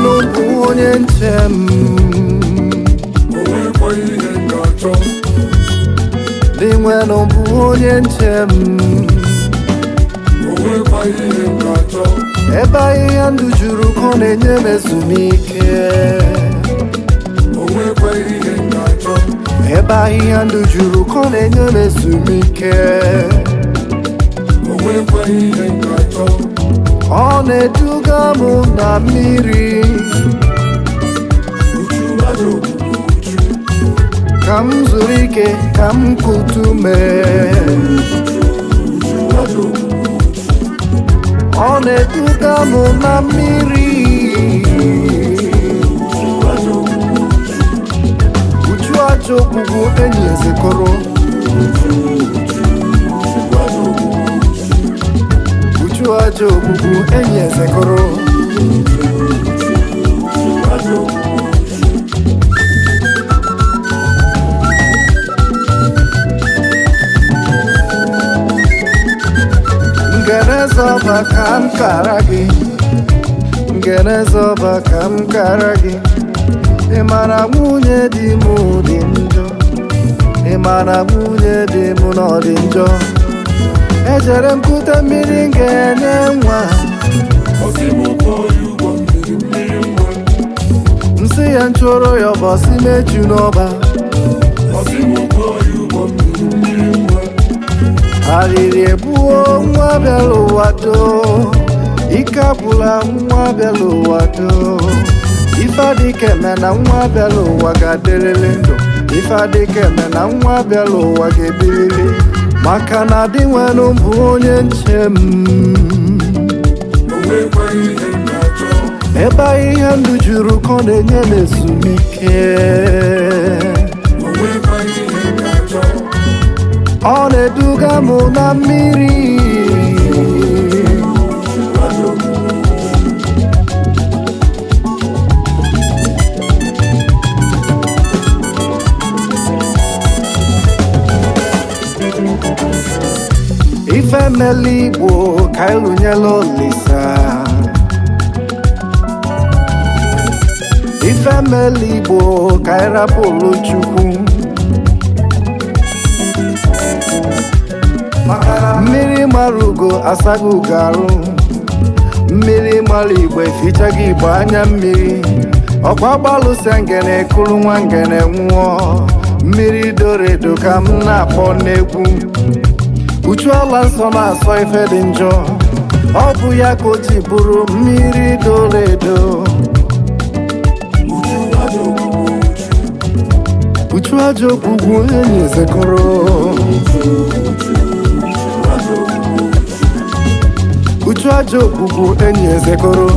nwere bụ onye nche m. Dị nwere bụ onye nche m. Ebe ahịhịa ndụ juru ka ọ na-enye m ezumike. Ebe ahịhịa ndụ juru ka ọ na-enye m ezumike. Ọ na-eduga m na mmiri ka m zuru ike, ka m kutu mee. Ọ na-eduga m na mmiri uju aja ogbugbu enyi ezekọrọ. Uju aja ogbugbu enyi ezekọrọ. Ngerezoba ka m kara gị, ngerezoba ka m kara gị. Ị mara nwunye di m dị njọ, ị mara nwunye di m na ọ dị njọ. Ejere m kute mmiri m ga-enye nwa, nsị ya nchụrụ ya ụbọchị meju n'ọba. Arịrị ebuo nwa bịara ụwa doo, ike abụla nwa bịara ụwa doo. Ife adịka eme na nwa bịara ụwa ga-adịrịrị ndụ. Ife adịka eme na nwa bịara ụwa ga-ebiriri. Maka na dị nwere bụ onye nche m. Ebe ahịhịa ndụ juru ka ọ na-enye m ezumike. Ọ na-eduga m na mmiri ife mele Igbo ka ịlụnyela Olisa. Ife mele Igbo ka ịrapụrụ Chukwu. Mmiri mara ugo asaghị ugo arụ. Mmiri mara Igbo efichaghị Igbo anya mmiri. Ọkwa gbalụsịa ngene kụrụ nwa ngene nwụọ. Mmiri doro edo ka m na-akpọ n'egwu. Uchu ala nsọ na-asọ ife dị njọ. Ọ bụ ya ka o ji bụrụ mmiri doro edo. Uchu aja ogbugbu enyi ezekọrọ. Uchu aja ogbugbu enyi ezekọrọ.